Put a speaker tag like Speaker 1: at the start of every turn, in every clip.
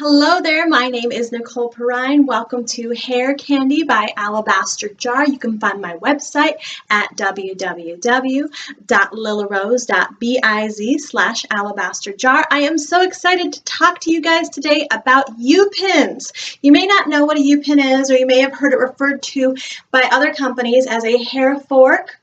Speaker 1: Hello there, my name is Nicole Perrine. Welcome to Hair Candy by Alabaster Jar. You can find my website at www.lillarose.biz/alabasterjar. I am so excited to talk to you guys today about U-pins. You may not know what a U-pin is, or you may have heard it referred to by other companies as a hair fork.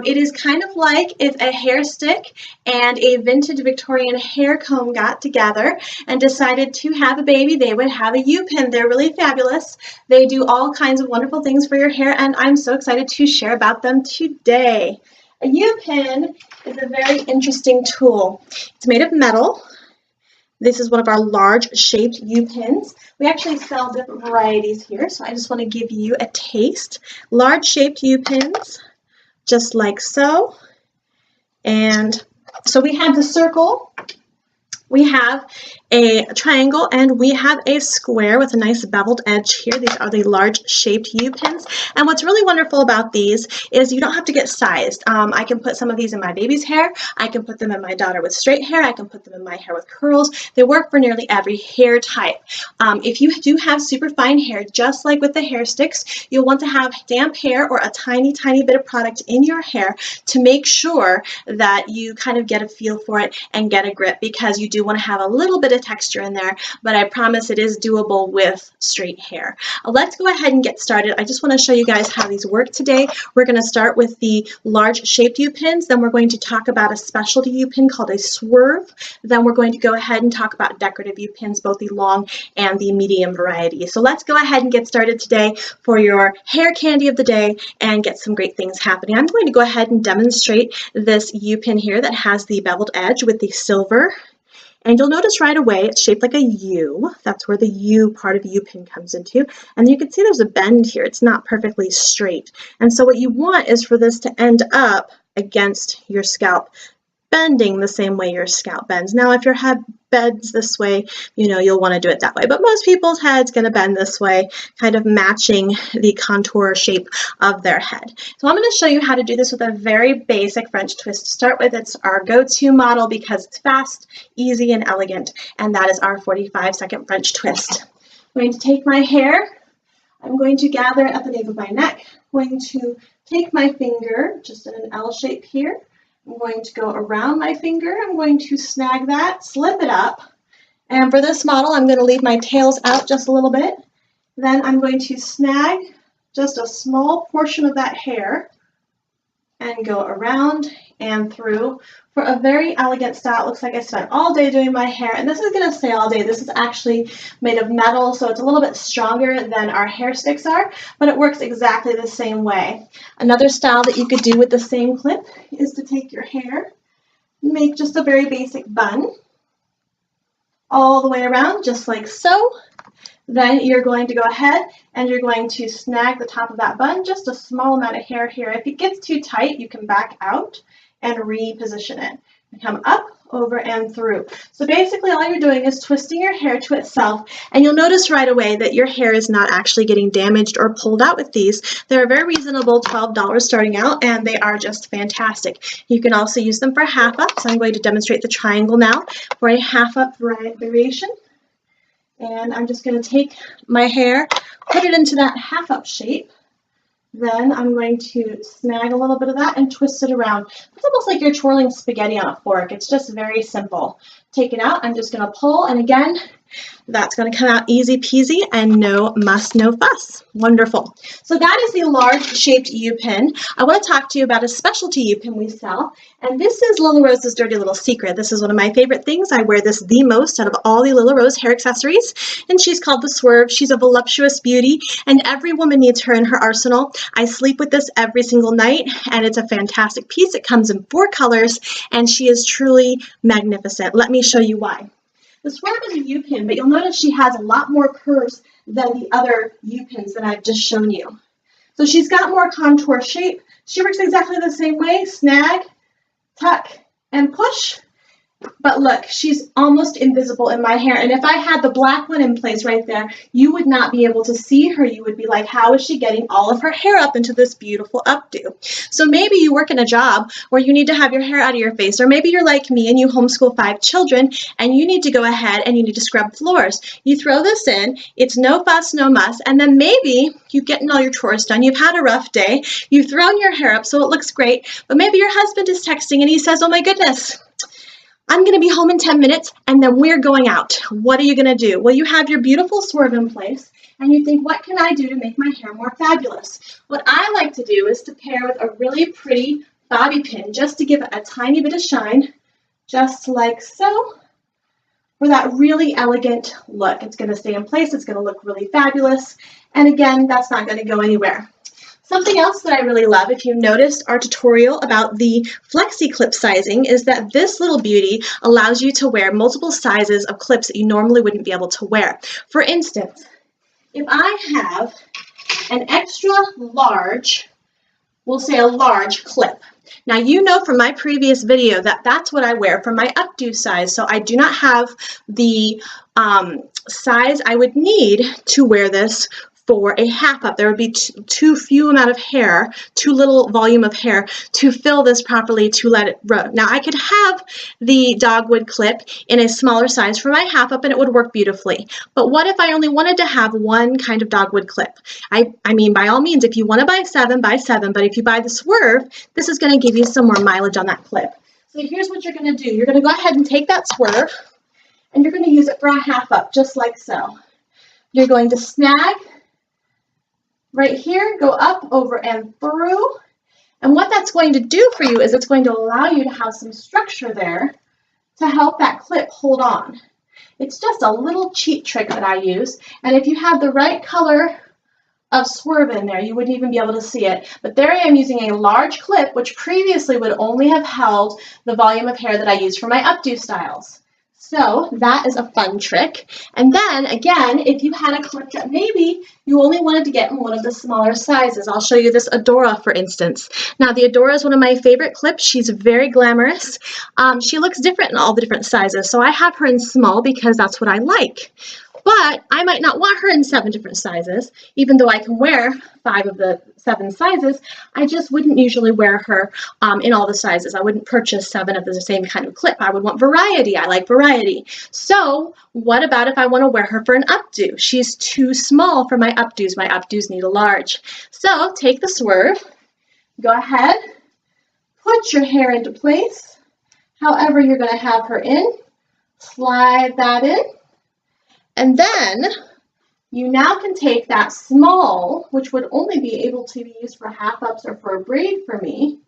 Speaker 1: It is kind of like if a hair stick and a vintage Victorian hair comb got together and decided to have a baby, they would have a U-pin. They're really fabulous. They do all kinds of wonderful things for your hair, and I'm so excited to share about them today. A U-pin is a very interesting tool. It's made of metal. This is one of our large shaped U-pins. We actually sell different varieties here, so I just want to give you a taste. Large shaped U-pins, just like so. And so we have the circle, we have a triangle, and we have a square with a nice beveled edge here. These are the large shaped U-pins. And what's really wonderful about these is you don't have to get sized. I can put some of these in my baby's hair. I can put them in my daughter with straight hair. I can put them in my hair with curls. They work for nearly every hair type. If you do have super fine hair, just like with the hair sticks, you'll want to have damp hair or a tiny, tiny bit of product in your hair to make sure that you kind of get a feel for it and get a grip, because you do want to have a little bit of texture in there, but I promise it is doable with straight hair. Let's go ahead and get started. I just want to show you guys how these work today. We're going to start with the large shaped U-pins, then we're going to talk about a specialty U-pin called a swerve, then we're going to go ahead and talk about decorative U-pins, both the long and the medium variety. So let's go ahead and get started today for your hair candy of the day and get some great things happening. I'm going to go ahead and demonstrate this U-pin here that has the beveled edge with the silver. And you'll notice right away it's shaped like a U. That's where the U part of U-pin comes into. And you can see there's a bend here. It's not perfectly straight. And so what you want is for this to end up against your scalp, bending the same way your scalp bends. Now, if your head bends this way, you'll want to do it that way. But most people's head's going to bend this way, kind of matching the contour shape of their head. So I'm going to show you how to do this with a very basic French twist. To start with, it's our go-to model because it's fast, easy, and elegant, and that is our 45-second French twist. I'm going to take my hair. I'm going to gather it at the nape of my neck. I'm going to take my finger just in an L shape here. I'm going to go around my finger. I'm going to snag that, slip it up. And for this model, I'm going to leave my tails out just a little bit. Then I'm going to snag just a small portion of that hair and go around and through for a very elegant style. It looks like I spent all day doing my hair, and this is going to stay all day. This is actually made of metal, so it's a little bit stronger than our hair sticks are, but it works exactly the same way. Another style that you could do with the same clip is to take your hair and make just a very basic bun all the way around, just like so. Then you're going to go ahead and you're going to snag the top of that bun, just a small amount of hair here. If it gets too tight, you can back out and reposition it. And come up, over, and through. So basically all you're doing is twisting your hair to itself, and you'll notice right away that your hair is not actually getting damaged or pulled out with these. They're a very reasonable $12 starting out, and they are just fantastic. You can also use them for half up, so I'm going to demonstrate the triangle now for a half up variation. And I'm just going to take my hair, put it into that half up shape. Then I'm going to snag a little bit of that and twist it around. It's almost like you're twirling spaghetti on a fork. It's just very simple. Take it out. I'm just going to pull, and again, that's going to come out easy peasy and no muss, no fuss. Wonderful. So that is the large shaped U-pin. I want to talk to you about a specialty U-pin we sell, and this is Lilla Rose's dirty little secret. This is one of my favorite things. I wear this the most out of all the Lilla Rose hair accessories, and she's called the Swerve. She's a voluptuous beauty, and every woman needs her in her arsenal. I sleep with this every single night, and it's a fantastic piece. It comes in 4 colors, and she is truly magnificent. Let me show you why. The Swerve is a U-pin, but you'll notice she has a lot more curves than the other U-pins that I've just shown you. So she's got more contour shape. She works exactly the same way. Snag, tuck, and push. But look, she's almost invisible in my hair. And if I had the black one in place right there, you would not be able to see her. You would be like, how is she getting all of her hair up into this beautiful updo? So maybe you work in a job where you need to have your hair out of your face, or maybe you're like me and you homeschool 5 children and you need to go ahead and you need to scrub floors. You throw this in, it's no fuss, no muss, and then maybe you've gotten all your chores done, you've had a rough day, you've thrown your hair up so it looks great, but maybe your husband is texting and he says, oh my goodness, I'm going to be home in 10 minutes and then we're going out. What are you going to do? Well, you have your beautiful swerve in place and you think, what can I do to make my hair more fabulous? What I like to do is to pair with a really pretty bobby pin just to give it a tiny bit of shine, just like so, for that really elegant look. It's going to stay in place. It's going to look really fabulous. And again, that's not going to go anywhere. Something else that I really love, if you noticed our tutorial about the flexi clip sizing, is that this little beauty allows you to wear multiple sizes of clips that you normally wouldn't be able to wear. For instance, if I have an extra large, we'll say a large clip. Now you know from my previous video that that's what I wear for my updo size, so I do not have the size I would need to wear this for a half up. There would be too few amount of hair, too little volume of hair to fill this properly to let it grow. Now I could have the dogwood clip in a smaller size for my half up and it would work beautifully. But what if I only wanted to have one kind of dogwood clip? I mean, by all means, if you want to buy 7, buy 7, but if you buy the swerve, this is going to give you some more mileage on that clip. So here's what you're going to do. You're going to go ahead and take that swerve and you're going to use it for a half up, just like so. You're going to snag right here, go up, over, and through. And what that's going to do for you is it's going to allow you to have some structure there to help that clip hold on. It's just a little cheat trick that I use. And if you had the right color of swerve in there, you wouldn't even be able to see it. But there I am using a large clip, which previously would only have held the volume of hair that I use for my updo styles. So that is a fun trick. And then again, if you had a clip that maybe you only wanted to get in one of the smaller sizes, I'll show you this Adora, for instance. Now the Adora is one of my favorite clips. She's very glamorous. She looks different in all the different sizes. So I have her in small because that's what I like. But I might not want her in 7 different sizes, even though I can wear 5 of the 7 sizes. I just wouldn't usually wear her in all the sizes. I wouldn't purchase 7 of the same kind of clip. I would want variety. I like variety. So what about if I want to wear her for an updo? She's too small for my updos. My updos need a large. So take the swerve, go ahead, put your hair into place, however you're going to have her in, slide that in. And then you now can take that small, which would only be able to be used for half ups or for a braid for me,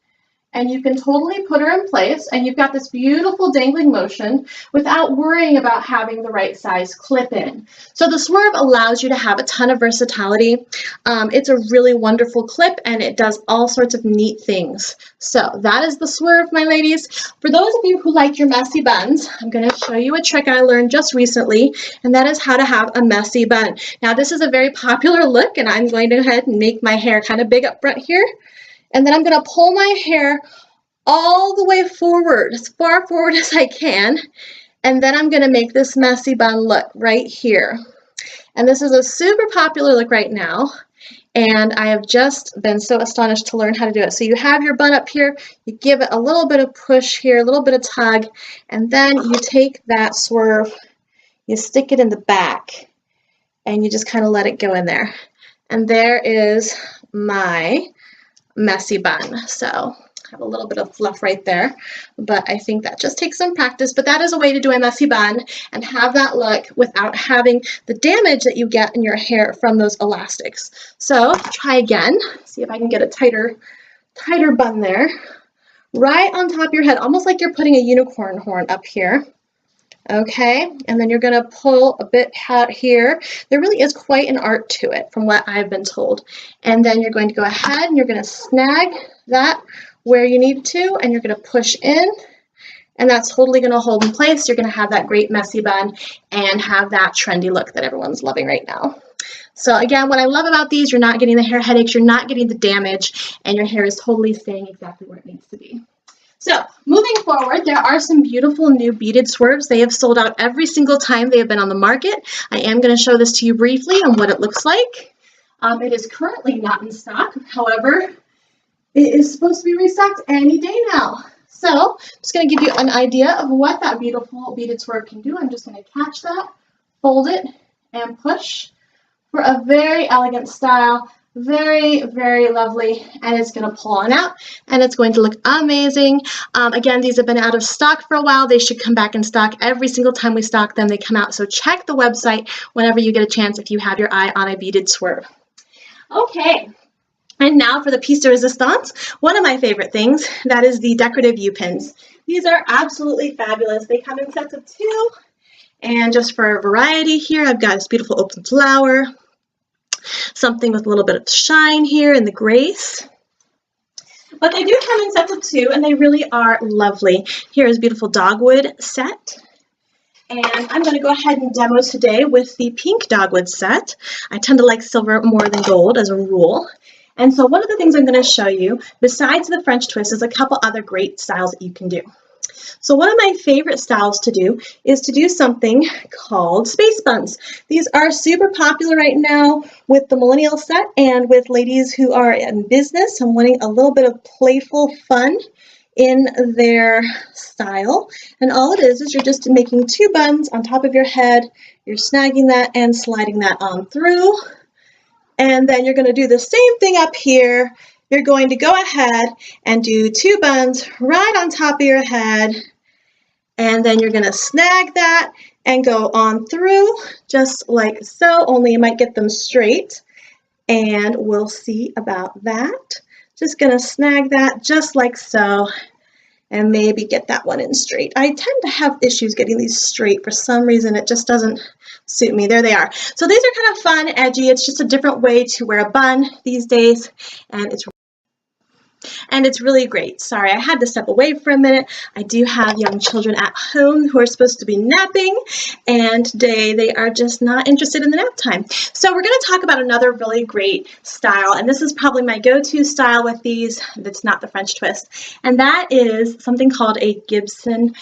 Speaker 1: and you can totally put her in place and you've got this beautiful dangling motion without worrying about having the right size clip in. So the swerve allows you to have a ton of versatility. It's a really wonderful clip and it does all sorts of neat things. So that is the swerve, my ladies. For those of you who like your messy buns, I'm going to show you a trick I learned just recently, and that is how to have a messy bun. Now this is a very popular look and I'm going to go ahead and make my hair kind of big up front here. And then I'm going to pull my hair all the way forward, as far forward as I can. And then I'm going to make this messy bun look right here. And this is a super popular look right now. And I have just been so astonished to learn how to do it. So you have your bun up here, you give it a little bit of push here, a little bit of tug, and then you take that swerve, you stick it in the back, and you just kind of let it go in there. And there is my messy bun. So I have a little bit of fluff right there, but I think that just takes some practice. But that is a way to do a messy bun and have that look without having the damage that you get in your hair from those elastics. So try again, see if I can get a tighter bun there, right on top of your head, almost like you're putting a unicorn horn up here. Okay, and then you're going to pull a bit out here. There really is quite an art to it from what I've been told. And then you're going to go ahead and you're going to snag that where you need to, and you're going to push in, and that's totally going to hold in place. You're going to have that great messy bun and have that trendy look that everyone's loving right now. So again, what I love about these, you're not getting the hair headaches, you're not getting the damage, and your hair is totally staying exactly where it needs to be. So moving forward, there are some beautiful new beaded swerves. They have sold out every single time they have been on the market. I am going to show this to you briefly on what it looks like. It is currently not in stock. However, it is supposed to be restocked any day now. So I'm just going to give you an idea of what that beautiful beaded swerve can do. I'm just going to catch that, fold it, and push for a very elegant style. Very, very lovely, and it's going to pull on out, and it's going to look amazing. Again, these have been out of stock for a while. They should come back in stock every single time we stock them. They come out, so check the website whenever you get a chance if you have your eye on a beaded swerve. Okay, and now for the piece de resistance, one of my favorite things, that is the Decorative U pins. These are absolutely fabulous. They come in sets of 2, and just for variety here, I've got this beautiful open flower, something with a little bit of shine here in the grace. But they do come in sets of 2, and they really are lovely. Here is a beautiful dogwood set. And I'm going to go ahead and demo today with the pink dogwood set. I tend to like silver more than gold as a rule. And so one of the things I'm going to show you, besides the French twist, is a couple other great styles that you can do. So one of my favorite styles to do is to do something called space buns. These are super popular right now with the millennial set and with ladies who are in business and wanting a little bit of playful fun in their style. And all it is you're just making 2 buns on top of your head. You're snagging that and sliding that on through. And then you're going to do the same thing up here. You're going to go ahead and do 2 buns right on top of your head, and then you're going to snag that and go on through just like so, only you might get them straight, and we'll see about that. Just going to snag that just like so, and maybe get that one in straight. I tend to have issues getting these straight. For some reason, it just doesn't suit me. There they are. So these are kind of fun, edgy. It's just a different way to wear a bun these days, and it's really great. Sorry, I had to step away for a minute. I do have young children at home who are supposed to be napping, and today they are just not interested in the nap time. So we're going to talk about another really great style, and this is probably my go-to style with these that's not the French twist, and that is something called a Gibson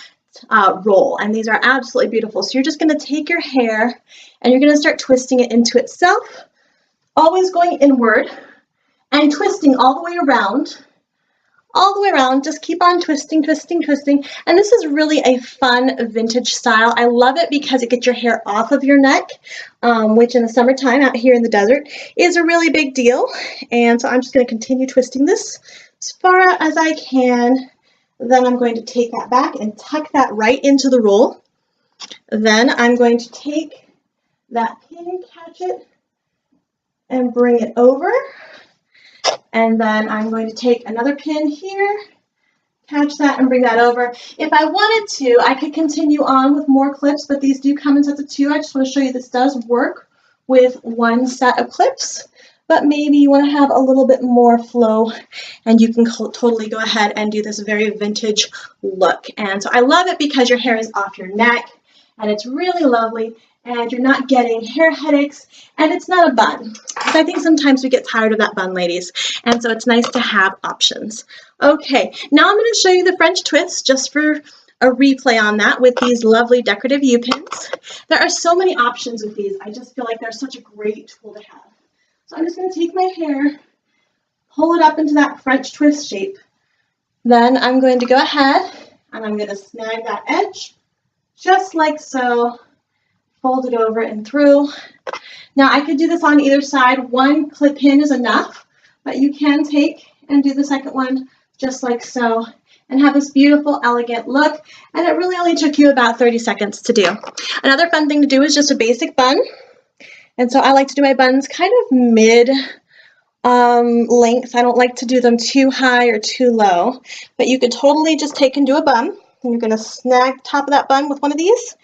Speaker 1: roll, and these are absolutely beautiful. So you're just going to take your hair and you're going to start twisting it into itself, always going inward and twisting all the way around. Just keep on twisting, twisting, twisting. And this is really a fun vintage style. I love it because it gets your hair off of your neck, which in the summertime out here in the desert is a really big deal. And so I'm just going to continue twisting this as far as I can. Then I'm going to take that back and tuck that right into the roll. Then I'm going to take that pin, catch it, and bring it over. And then I'm going to take another pin here, catch that, and bring that over. If I wanted to, I could continue on with more clips, but these do come in sets of 2. I just want to show you this does work with 1 set of clips, but maybe you want to have a little bit more flow, and you can totally go ahead and do this very vintage look. And so I love it because your hair is off your neck, and it's really lovely, and you're not getting hair headaches, and it's not a bun. Because I think sometimes we get tired of that bun, ladies, and so it's nice to have options. Okay, now I'm going to show you the French twist just for a replay on that with these lovely Decorative U pins. There are so many options with these. I just feel like they're such a great tool to have. So I'm just going to take my hair, pull it up into that French twist shape. Then I'm going to go ahead and I'm going to snag that edge just like so. Fold it over and through. Now I could do this on either side. 1 clip pin is enough, but you can take and do the second one just like so and have this beautiful, elegant look. And it really only took you about 30 seconds to do. Another fun thing to do is just a basic bun. And so I like to do my buns kind of mid length. I don't like to do them too high or too low, but you could totally just take and do a bun. And you're going to snag the top of that bun with one of these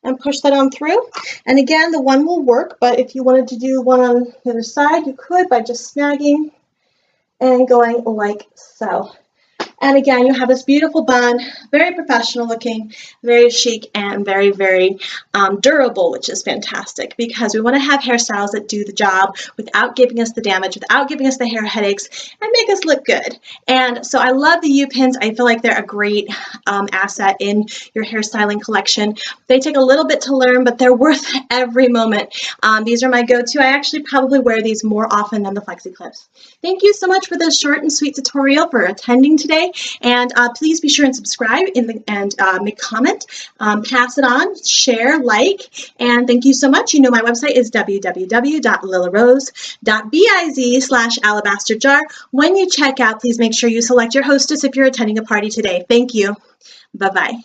Speaker 1: and push that on through. And again, the one will work, but if you wanted to do one on the other side, you could by just snagging and going like so. And again, you have this beautiful bun, very professional looking, very chic, and very, very durable, which is fantastic because we want to have hairstyles that do the job without giving us the damage, without giving us the hair headaches, and make us look good. And so I love the U-pins. I feel like they're a great asset in your hairstyling collection. They take a little bit to learn, but they're worth every moment. These are my go-to. I actually probably wear these more often than the flexi clips. Thank you so much for this short and sweet tutorial, for attending today, and please be sure and subscribe and make comment, pass it on, share, like, and thank you so much. You know my website is www.lillarose.biz/alabaster jar. When you check out, please make sure you select your hostess if you're attending a party today. Thank you. Bye-bye.